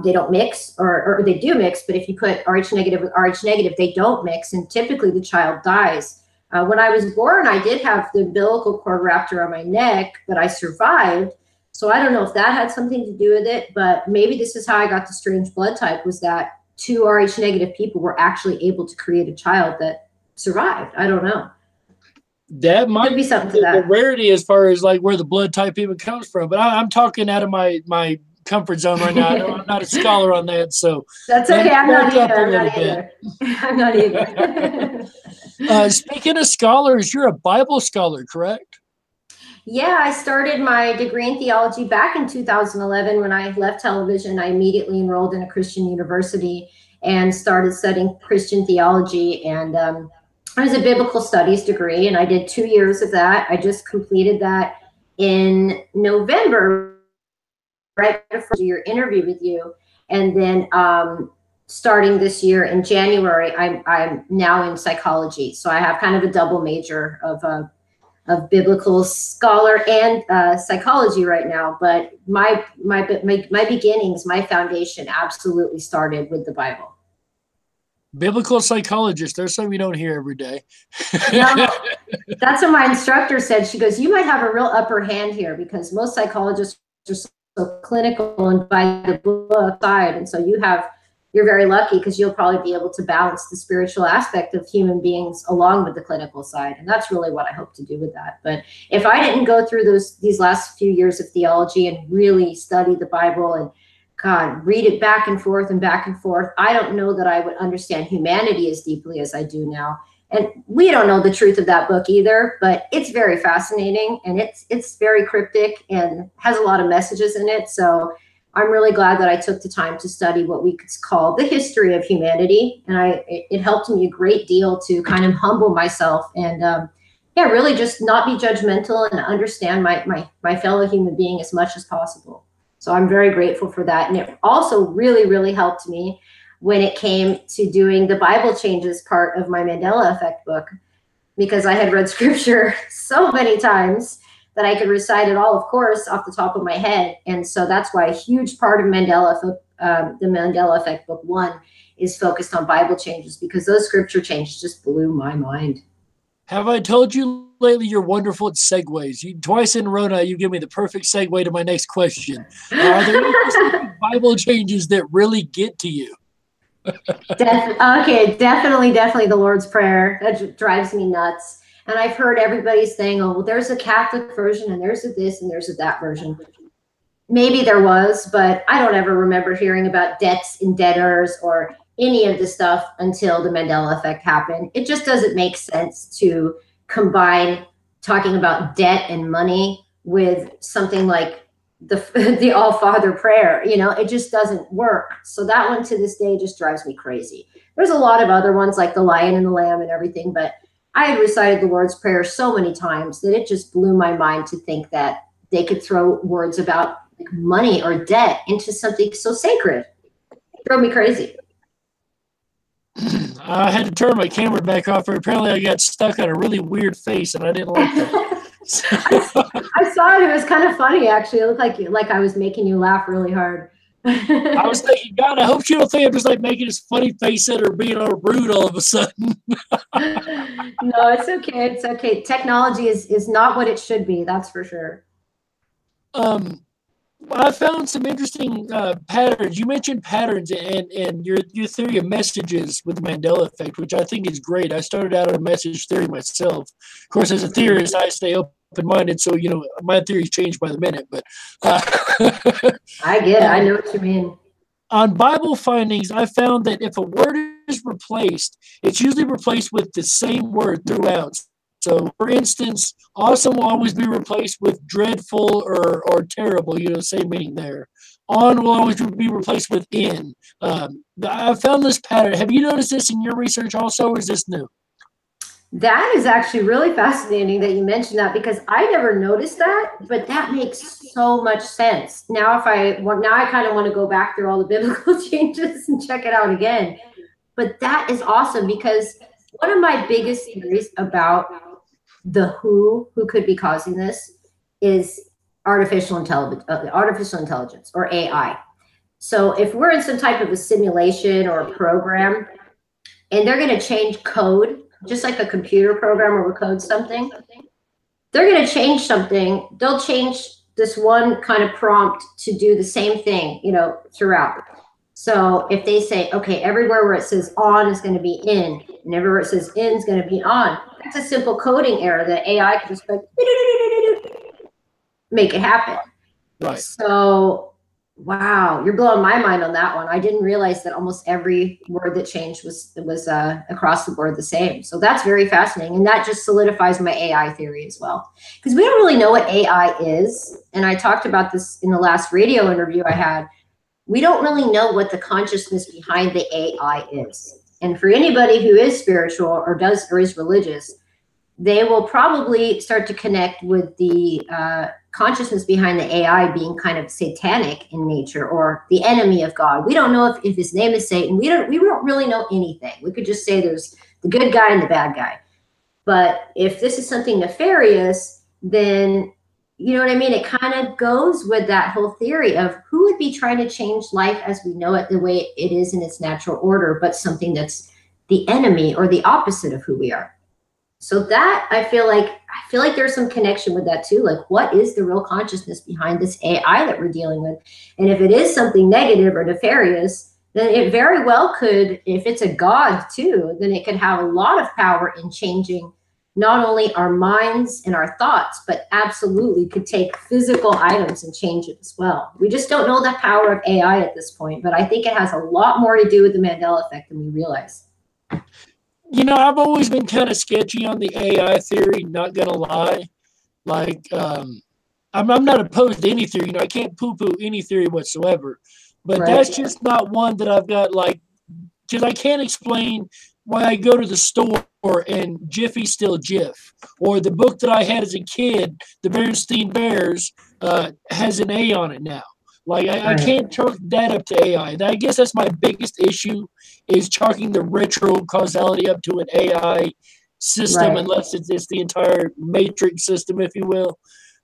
they don't mix, or they do mix, but if you put Rh negative with Rh negative, they don't mix, and typically the child dies. When I was born, I did have the umbilical cord wrapped around my neck, but I survived. So I don't know if that had something to do with it, but maybe this is how I got the strange blood type, was that 2 Rh negative people were actually able to create a child that survived. I don't know. That might be something to that. The rarity as far as like where the blood type even comes from. But I'm talking out of my comfort zone right now. I'm not a scholar on that, so that's okay. I'm not either. I'm not either. Speaking of scholars, you're a Bible scholar, correct? Yeah, I started my degree in theology back in 2011. When I left television, I immediately enrolled in a Christian university and started studying Christian theology. And it was a biblical studies degree, and I did 2 years of that. I just completed that in November, right before your interview with you. And then starting this year in January, I'm now in psychology. So I have kind of a double major of biblical scholar and psychology right now. But my beginnings, my foundation absolutely started with the Bible. Biblical psychologist. There's something you don't hear every day. No, that's what my instructor said. She goes, you might have a real upper hand here, because most psychologists are so clinical and by the book side. And so you're very lucky, because you'll probably be able to balance the spiritual aspect of human beings along with the clinical side. And that's really what I hope to do with that. But if I didn't go through these last few years of theology and really study the Bible and read it back and forth, I don't know that I would understand humanity as deeply as I do now. And we don't know the truth of that book either, but it's very fascinating, and it's very cryptic and has a lot of messages in it. So I'm really glad that I took the time to study what we could call the history of humanity. And it helped me a great deal to kind of humble myself and really just not be judgmental and understand my fellow human being as much as possible. So I'm very grateful for that. And it also really, really helped me when it came to doing the Bible changes part of my Mandela Effect book, because I had read scripture so many times that I could recite it all, of course, off the top of my head. And so that's why a huge part of the Mandela Effect book 1 is focused on Bible changes, because those scripture changes just blew my mind. Have I told you lately you're wonderful at segues? Twice in a row now, you give me the perfect segue to my next question. Are there any specific Bible changes that really get to you? Definitely the Lord's Prayer. That drives me nuts. And I've heard everybody saying, oh, well, there's a Catholic version, and there's a this, and there's a that version. Maybe there was, but I don't ever remember hearing about debts and debtors or any of the stuff until the Mandela Effect happened. It just doesn't make sense to combine talking about debt and money with something like the All Father prayer. It just doesn't work. So that one to this day just drives me crazy. There's a lot of other ones like the Lion and the Lamb and everything, but I had recited the Lord's Prayer so many times that it just blew my mind to think that they could throw words about money or debt into something so sacred. It drove me crazy. I had to turn my camera back off. Apparently, I got stuck on a really weird face, and I didn't like that. I saw it. It was kind of funny, actually. It looked like I was making you laugh really hard. I was thinking, God, I hope you don't think I'm just like making this funny face at her being all rude all of a sudden. No, it's okay. It's okay. Technology is not what it should be. That's for sure. I found some interesting patterns. You mentioned patterns and your theory of messages with the Mandela effect, which I think is great. I started out on a message theory myself. Of course, as a theorist, I stay open-minded, so my theories change by the minute. But I get it. I um, know what you mean. on Bible findings, I found that if a word is replaced, it's usually replaced with the same word throughout. So, for instance, awesome will always be replaced with dreadful or terrible, same meaning there. On will always be replaced with in. I found this pattern. Have you noticed this in your research also, or is this new? That is actually really fascinating that you mentioned that, because I never noticed that, but that makes so much sense. Now, now I kind of want to go back through all the biblical changes and check it out again. But that is awesome, because one of my biggest theories about the who could be causing this is artificial intelligence or AI. So if we're in some type of a simulation or a program and they're going to change code, just like a computer programmer would code something, they're going to change something. They'll change this one kind of prompt to do the same thing, throughout. So if they say, okay, everywhere where it says on is going to be in, and everywhere it says in is going to be on, that's a simple coding error that AI can just like make it happen. Right. So, wow, you're blowing my mind on that one. I didn't realize that almost every word that changed was across the board the same. So that's very fascinating, and that just solidifies my AI theory as well, because we don't really know what AI is. And I talked about this in the last radio interview I had. We don't really know what the consciousness behind the AI is. And for anybody who is spiritual or is religious, they will probably start to connect with the consciousness behind the AI being kind of satanic in nature, or the enemy of God. We don't know if his name is Satan. We don't really know anything. We could just say there's the good guy and the bad guy. But if this is something nefarious, then you know what I mean? It kind of goes with that whole theory of who would be trying to change life as we know it, the way it is in its natural order, but something that's the enemy or the opposite of who we are. So that I feel like there's some connection with that too. Like, what is the real consciousness behind this AI that we're dealing with? And if it is something negative or nefarious, then it very well could, if it's a god too, then it could have a lot of power in changing not only our minds and our thoughts, but absolutely could take physical items and change it as well. We just don't know the power of AI at this point, but I think it has a lot more to do with the Mandela effect than we realize. I've always been kind of sketchy on the AI theory, not going to lie. Like, I'm not opposed to any theory. I can't poo-poo any theory whatsoever. But Right. That's just not one that I've got, because I can't explain why I go to the store and Jiffy's still Jif. Or the book that I had as a kid, The Berenstain Bears, has an A on it now. I can't chalk that up to AI. I guess that's my biggest issue, is chalking the retro causality up to an AI system, Right. unless it's the entire matrix system, if you will.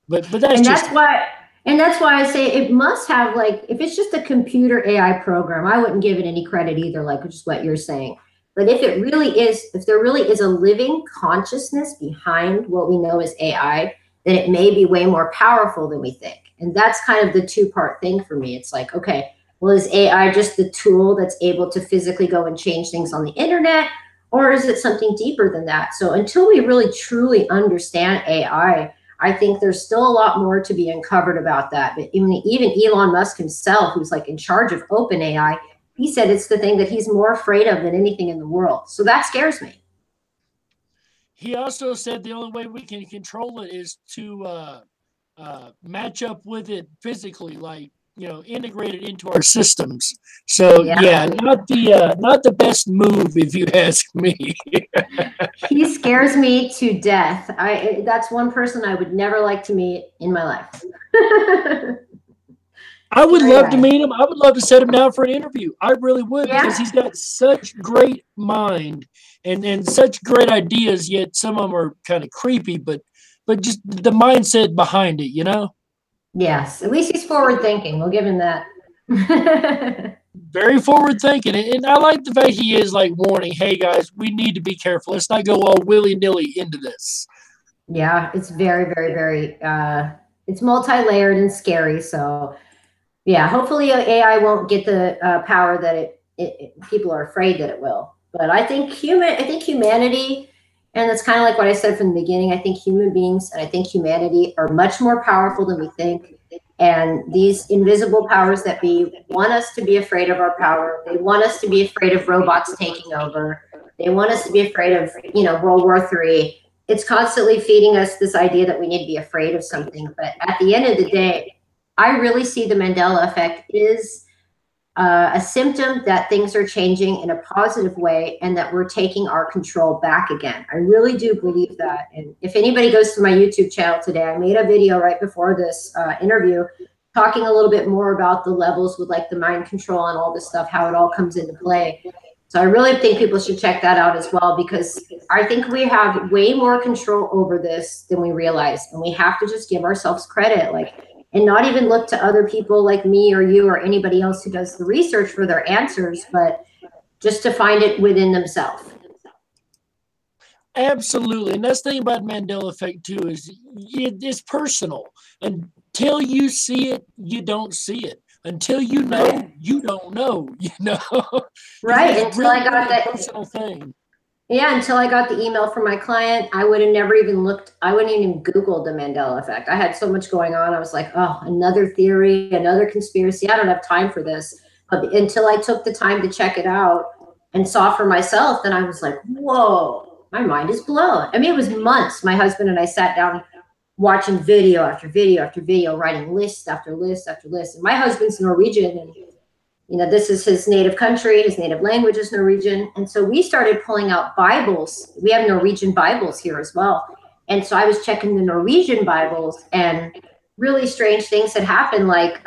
But that's And just that's why I say it must have, like, if it's just a computer AI program, I wouldn't give it any credit either, like just what you're saying. But if there really is a living consciousness behind what we know as AI, then it may be way more powerful than we think. And that's kind of the two-part thing for me. It's like, okay, well, is AI just the tool that's able to physically go and change things on the internet? Or is it something deeper than that? So until we really truly understand AI, I think there's still a lot more to be uncovered about that. But even Elon Musk himself, who's like in charge of OpenAI, he said it's the thing that he's more afraid of than anything in the world. So that scares me. He also said the only way we can control it is to match up with it physically, integrate it into our systems. So yeah, not the best move, if you ask me. He scares me to death. That's one person I would never like to meet in my life. I would love to meet him. I would love to set him down for an interview. I really would, because he's got such great mind and such great ideas, yet some of them are kind of creepy, but just the mindset behind it, Yes, at least he's forward thinking. We'll give him that. Very forward thinking. And I like the fact he is warning, hey guys, we need to be careful. Let's not go all willy-nilly into this. Yeah, it's very, very, very it's multi-layered and scary. So yeah, hopefully AI won't get the power that people are afraid that it will. But I think humanity, and that's kind of like what I said from the beginning. I think human beings and I think humanity are much more powerful than we think. And these invisible powers that be want us to be afraid of our power. They want us to be afraid of robots taking over. They want us to be afraid of, World War III. It's constantly feeding us this idea that we need to be afraid of something. But at the end of the day, I really see the Mandela effect is a symptom that things are changing in a positive way and that we're taking our control back again. I really do believe that. And if anybody goes to my YouTube channel today, I made a video right before this interview talking a little bit more about the levels with like the mind control and all this stuff, how it all comes into play. So I really think people should check that out as well, because I think we have way more control over this than we realize. And we have to just give ourselves credit, and not even look to other people like me or you or anybody else who does the research for their answers, but just to find it within themselves. Absolutely. And that's the thing about Mandela Effect too, is it's personal. Until you see it, you don't see it. Until you know, you don't know, Right. It's Until really, I got really that a personal thing. Yeah, until I got the email from my client, I would have never even looked, I wouldn't even Googled the Mandela effect. I had so much going on. I was like, oh, another theory, another conspiracy. I don't have time for this. But until I took the time to check it out and saw for myself, then I was like, whoa, my mind is blown. I mean, it was months. My husband and I sat down watching video after video after video, writing list after list after list. And my husband's Norwegian, and this is his native country. His native language is Norwegian. And so we started pulling out Bibles. We have Norwegian Bibles here as well. And so I was checking the Norwegian Bibles, and really strange things had happened. Like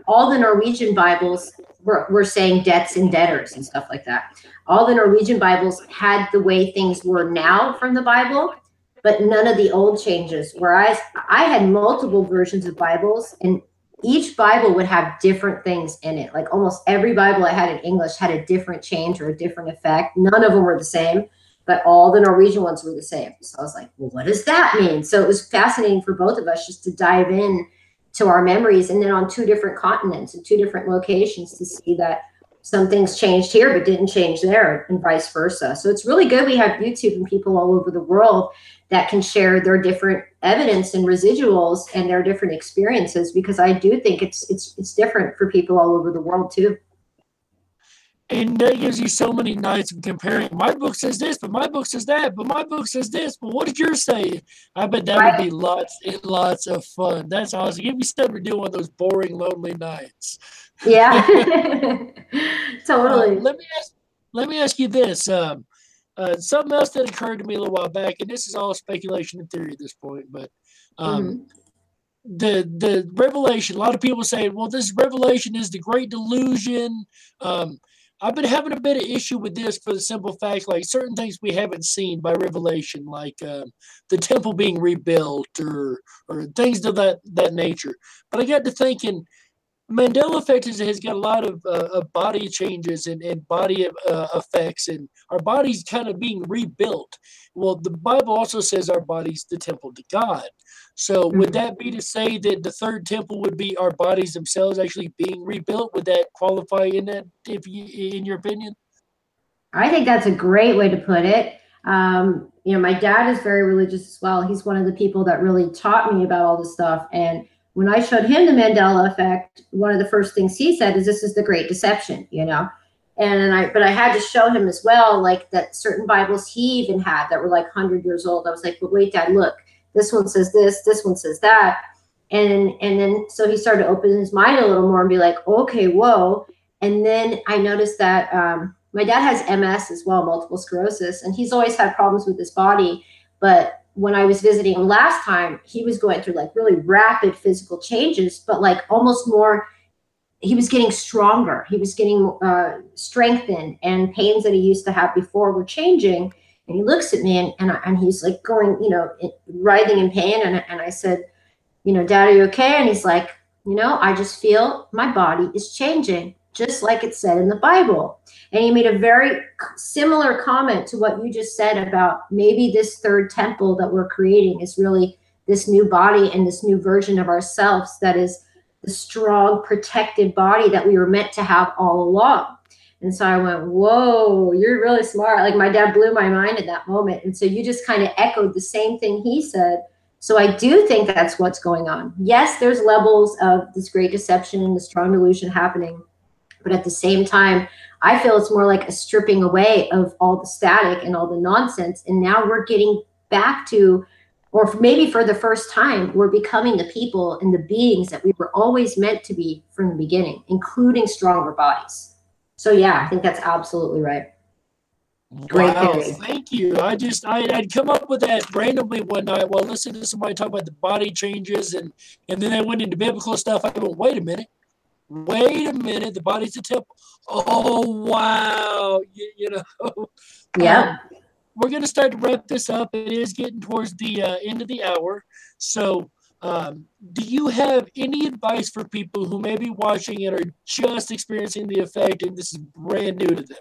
all the Norwegian Bibles were saying debts and debtors and stuff like that. All the Norwegian Bibles had the way things were now from the Bible, but none of the old changes. Whereas I had multiple versions of Bibles, and each Bible would have different things in it. Like almost every Bible I had in English had a different change or a different effect. None of them were the same, but all the Norwegian ones were the same. So I was like, well, what does that mean? So it was fascinating for both of us just to dive in to our memories, and then on 2 different continents and 2 different locations, to see that some things changed here but didn't change there, and vice versa. So it's really good we have YouTube and people all over the world that can share their different evidence and residuals and their different experiences, because I do think it's different for people all over the world too. And that gives you so many nights of comparing. My book says this, but my book says that, but my book says this. But what did yours say? I bet that would be lots and lots of fun. That's awesome. Give me something to do on those boring, lonely nights. Yeah, totally. Let me ask you this. Something else that occurred to me a little while back, and this is all speculation and theory at this point, but the revelation. A lot of people say, "Well, this revelation is the Great Delusion." I've been having a bit of issue with this for the simple fact, like certain things we haven't seen by revelation, like the temple being rebuilt or things of that nature. But I got to thinking, Mandela Effect has got a lot of body changes and body effects, and our body's kind of being rebuilt. Well, the Bible also says our body's the temple to God. So would that be to say that the third temple would be our bodies themselves actually being rebuilt? Would that qualify in that, in your opinion? I think that's a great way to put it. My dad is very religious as well. He's one of the people that really taught me about all this stuff. And when I showed him the Mandela effect, one of the first things he said is, "This is the great deception," but I had to show him as well, like that certain Bibles he even had that were like 100 years old. I was like, "But wait, Dad, look, this one says this one says that." And then so he started to open his mind a little more and be like, "Okay, whoa." And then I noticed that my dad has MS as well, multiple sclerosis, and he's always had problems with his body. But when I was visiting him last time, he was going through like really rapid physical changes, but like almost more, he was getting stronger. He was getting strengthened, and pains that he used to have before were changing. And he looks at me and he's like going, writhing in pain. And I said, "Dad, are you okay?" And he's like, "I just feel my body is changing, just like it said in the Bible." And he made a very similar comment to what you just said about maybe this third temple that we're creating is really this new body and this new version of ourselves that is the strong, protected body that we were meant to have all along. And so I went, whoa, you're really smart. Like my dad blew my mind at that moment. And so you just kind of echoed the same thing he said. So I do think that's what's going on. Yes, there's levels of this great deception and the strong delusion happening. But at the same time, I feel it's more like a stripping away of all the static and all the nonsense. And now we're getting back to, or maybe for the first time, we're becoming the people and the beings that we were always meant to be from the beginning, including stronger bodies. So yeah, I think that's absolutely right. Great Wow, theory. thank you. I'd come up with that randomly one night while listening to somebody talk about the body changes, and then I went into biblical stuff. I went, wait a minute, the body's a temple. Oh wow, you know. Yeah. We're going to start to wrap this up. It is getting towards the end of the hour. So, do you have any advice for people who may be watching and are just experiencing the effect and this is brand new to them?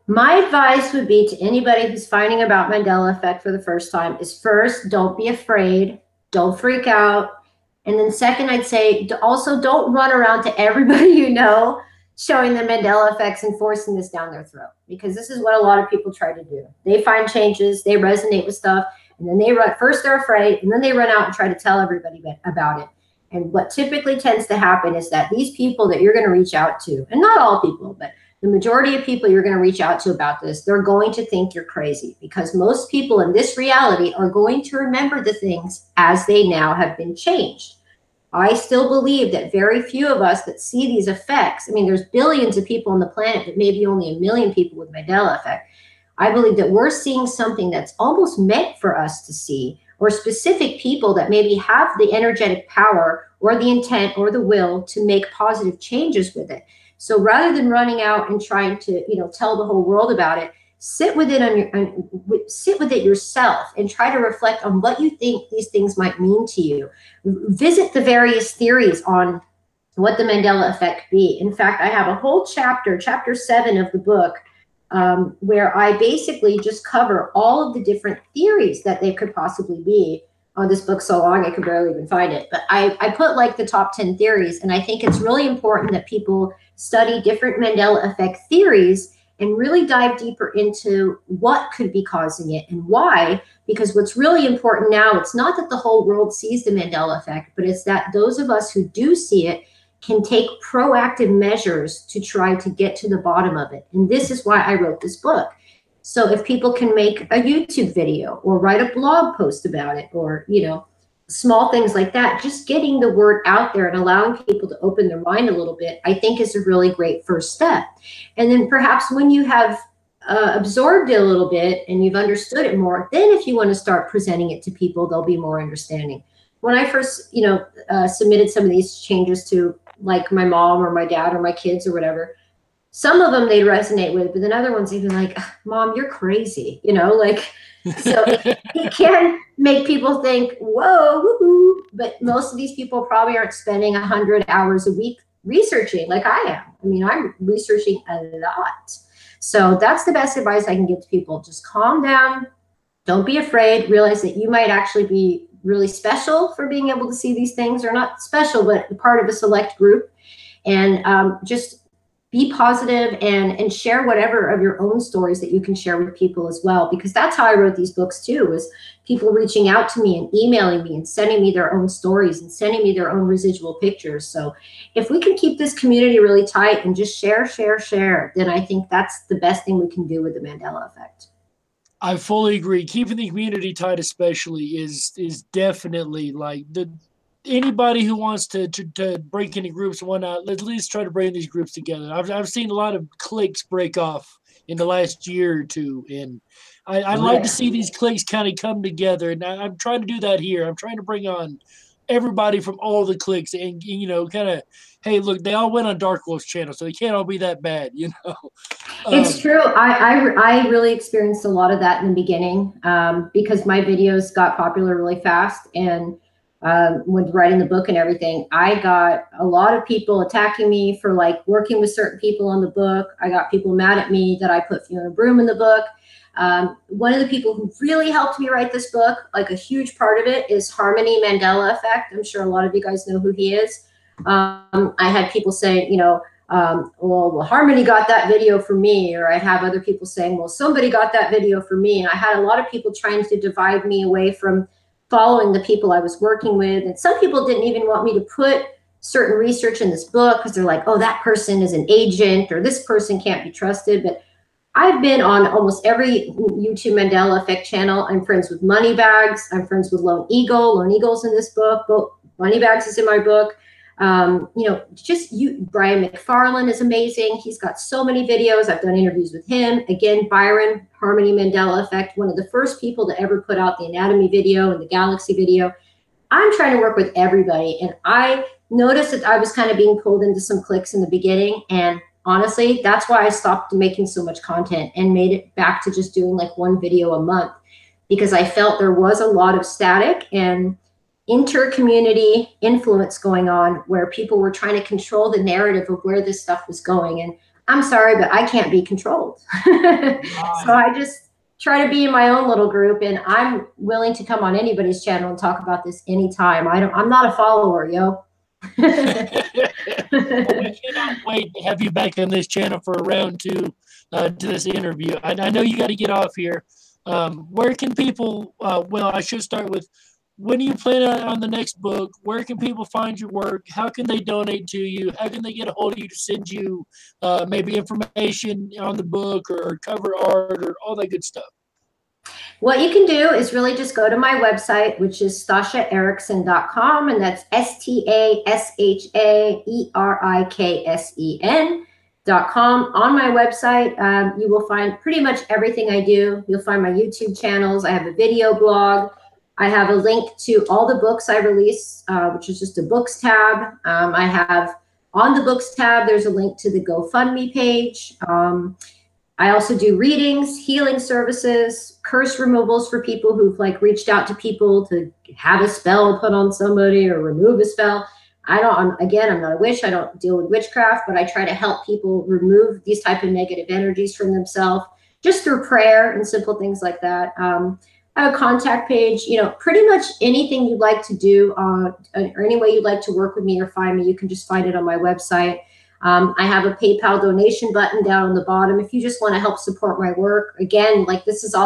My advice would be to anybody who's finding about Mandela Effect for the first time is first, don't be afraid. Don't freak out. And then second, I'd say also don't run around to everybody you know showing the Mandela effects and forcing this down their throat, because this is what a lot of people try to do. They find changes, they resonate with stuff, and then they run. First they're afraid, and then they run out and try to tell everybody about it. And what typically tends to happen is that these people that you're going to reach out to, and not all people, but the majority of people you're going to reach out to about this, they're going to think you're crazy, because most people in this reality are going to remember the things as they now have been changed. I still believe that very few of us that see these effects, I mean, there's billions of people on the planet, but maybe only 1 million people with Mandela effect. I believe that we're seeing something that's almost meant for us to see, or specific people that maybe have the energetic power or the intent or the will to make positive changes with it. So rather than running out and trying to, tell the whole world about it, sit with it yourself and try to reflect on what you think these things might mean to you. Visit the various theories on what the Mandela effect be. In fact, I have a whole chapter 7 of the book, where I basically just cover all of the different theories that they could possibly be. Oh, this book's so long I could barely even find it. But I put like the top 10 theories, and I think it's really important that people study different Mandela effect theories and really dive deeper into what could be causing it and why. Because what's really important now, it's not that the whole world sees the Mandela effect, but it's that those of us who do see it can take proactive measures to try to get to the bottom of it. And this is why I wrote this book. So if people can make a YouTube video or write a blog post about it, or, small things like that, just getting the word out there and allowing people to open their mind a little bit, I think is a really great first step. And then perhaps when you have absorbed it a little bit and you've understood it more, then if you want to start presenting it to people, they'll be more understanding. When I first, submitted some of these changes to like my mom or my dad or my kids or whatever, some of them they'd resonate with, but then other ones they'd be like, Mom, you're crazy, so it can make people think, whoa, woohoo. But most of these people probably aren't spending 100 hours a week researching like I am. I mean, I'm researching a lot. So that's the best advice I can give to people. Just calm down. Don't be afraid. Realize that you might actually be really special for being able to see these things, or not special, but part of a select group. And just be positive and share whatever of your own stories that you can share with people as well. Because that's how I wrote these books too, was people reaching out to me and emailing me and sending me their own stories and sending me their own residual pictures. So if we can keep this community really tight and just share, then I think that's the best thing we can do with the Mandela effect. I fully agree. Keeping the community tight especially is definitely like anybody who wants to break any groups and whatnot, let's at least try to bring these groups together. I've seen a lot of cliques break off in the last year or two, and I'd like to see these cliques kind of come together, and I'm trying to do that here. I'm trying to bring on everybody from all the cliques and kind of, hey, look, they all went on Darkwolf's channel, so they can't all be that bad, It's true. I really experienced a lot of that in the beginning, because my videos got popular really fast, and when writing the book and everything, I got a lot of people attacking me for like working with certain people on the book. I got people mad at me that I put Fiona Broom in the book. One of the people who really helped me write this book, like a huge part of it, is Harmony Mandela Effect. I'm sure a lot of you guys know who he is. I had people say, you know, well, Harmony got that video for me, or I'd have other people saying, well, somebody got that video for me. And I had a lot of people trying to divide me away from following the people I was working with. And some people didn't even want me to put certain research in this book because they're like, oh, that person is an agent, or this person can't be trusted. But I've been on almost every YouTube Mandela Effect channel. I'm friends with Moneybags. I'm friends with Lone Eagle. Lone Eagle's in this book. Moneybags is in my book. You know, Brian McFarlane is amazing. He's got so many videos. I've done interviews with him. Again, Byron, Harmony Mandela Effect, one of the first people to ever put out the anatomy video and the galaxy video. I'm trying to work with everybody. And I noticed that I was kind of being pulled into some cliques in the beginning. And honestly, that's why I stopped making so much content and made it back to just doing like one video a month, because I felt there was a lot of static and inter-community influence going on where people were trying to control the narrative of where this stuff was going. And I'm sorry, but I can't be controlled. So I just try to be in my own little group, and I'm willing to come on anybody's channel and talk about this anytime. I'm not a follower, yo. Well, we cannot wait to have you back on this channel for a round two to this interview. I know you got to get off here. Where can people, well, I should start with, when do you plan on the next book? Where can people find your work? How can they donate to you? How can they get a hold of you to send you maybe information on the book or cover art or all that good stuff? What you can do is really just go to my website, which is StashaEricksen.com, and that's StashaEricksen.com. On my website, you will find pretty much everything I do. You'll find my YouTube channels. I have a video blog. I have a link to all the books I release, which is just a books tab. I have on the books tab, there's a link to the GoFundMe page. I also do readings, healing services, curse removals for people who've like reached out to people to have a spell put on somebody or remove a spell. I'm not a witch. I don't deal with witchcraft, but I try to help people remove these type of negative energies from themselves just through prayer and simple things like that. I have a contact page, you know, pretty much anything you'd like to do or any way you'd like to work with me or find me, you can just find it on my website. I have a PayPal donation button down on the bottom if you just want to help support my work. Again, like this is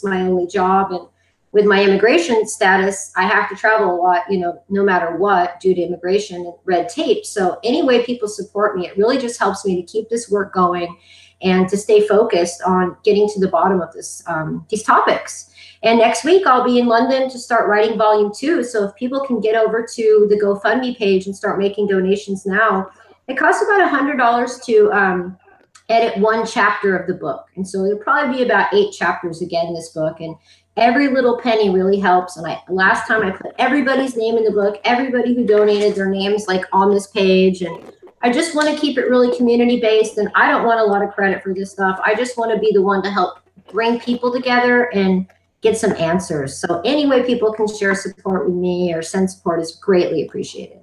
my only job. And with my immigration status, I have to travel a lot, you know, no matter what, due to immigration and red tape. So any way people support me, it really just helps me to keep this work going and to stay focused on getting to the bottom of this, these topics. And next week, I'll be in London to start writing volume 2. So if people can get over to the GoFundMe page and start making donations now, it costs about $100 to edit one chapter of the book. And so it'll probably be about 8 chapters again in this book. And every little penny really helps. And last time I put everybody's name in the book, everybody who donated their names like on this page. And I just want to keep it really community based. And I don't want a lot of credit for this stuff. I just want to be the one to help bring people together and get some answers. So any way people can share support with me or send support is greatly appreciated.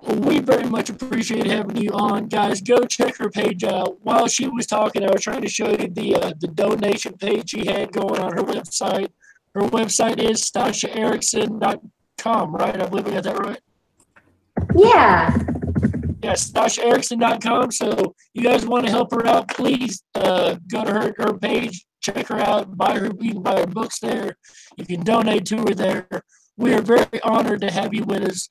Well, we very much appreciate having you on, guys. Go check her page out. While she was talking, I was trying to show you the donation page she had going on her website. Her website is StashaEricksen.com, right? I believe I got that right. Yeah. Yeah, StashaEricksen.com. So you guys want to help her out, please go to her page, check her out, you can buy her books there. You can donate to her there. We are very honored to have you with us.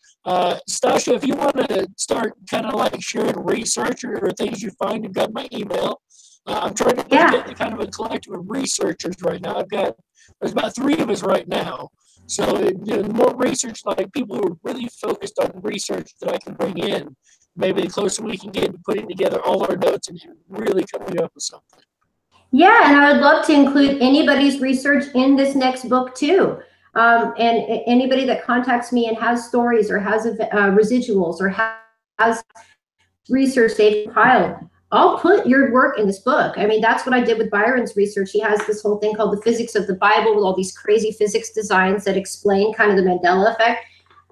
Stasha, if you want to start kind of like sharing research or things you find, you've got my email. I'm trying to get kind of a collective of researchers right now. There's about 3 of us right now. So the more research, like people who are really focused on research that I can bring in, maybe the closer we can get to putting together all our notes and really coming up with something. Yeah, and I would love to include anybody's research in this next book too. And anybody that contacts me and has stories or has residuals or has research they've compiled, I'll put your work in this book. I mean, that's what I did with Byron's research. He has this whole thing called the physics of the Bible with all these crazy physics designs that explain kind of the Mandela effect.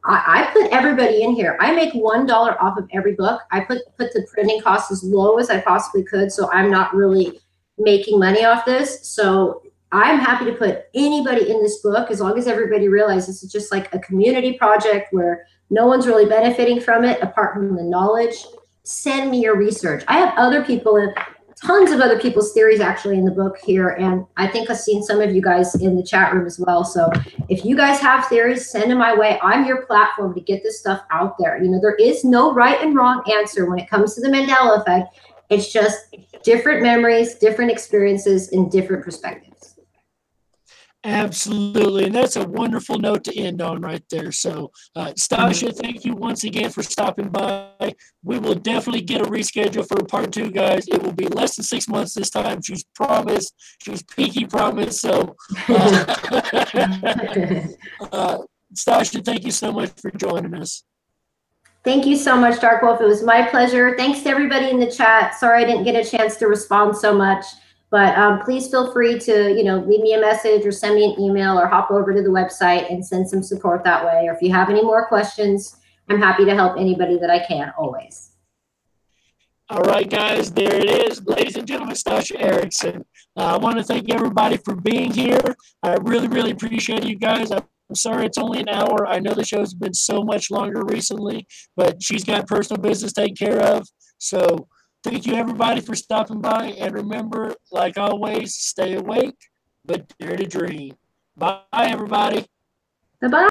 I put everybody in here. I make $1 off of every book. I put the printing costs as low as I possibly could, so I'm not really making money off this. So I'm happy to put anybody in this book as long as everybody realizes it's just like a community project where no one's really benefiting from it apart from the knowledge. Send me your research. I have other people and tons of other people's theories actually in the book here. And I think I've seen some of you guys in the chat room as well. So if you guys have theories, send them my way. I'm your platform to get this stuff out there. You know, there is no right and wrong answer when it comes to the Mandela effect. It's just different memories, different experiences, and different perspectives. Absolutely. And that's a wonderful note to end on right there. So, Stasha, thank you once again for stopping by. We will definitely get a reschedule for part 2, guys. It will be less than 6 months this time. She's promised. She's peaky promised. So, Stasha, thank you so much for joining us. Thank you so much, Darkwolf. It was my pleasure. Thanks to everybody in the chat. Sorry I didn't get a chance to respond so much. But please feel free to, you know, leave me a message or send me an email or hop over to the website and send some support that way. Or if you have any more questions, I'm happy to help anybody that I can, always. All right, guys, there it is. Ladies and gentlemen, Stasha Ericksen. I want to thank everybody for being here. I really, really appreciate you guys. I'm sorry it's only an hour. I know the show's been so much longer recently, but she's got personal business taken care of. So thank you, everybody, for stopping by. And remember, like always, stay awake, but dare to dream. Bye, everybody. Bye-bye.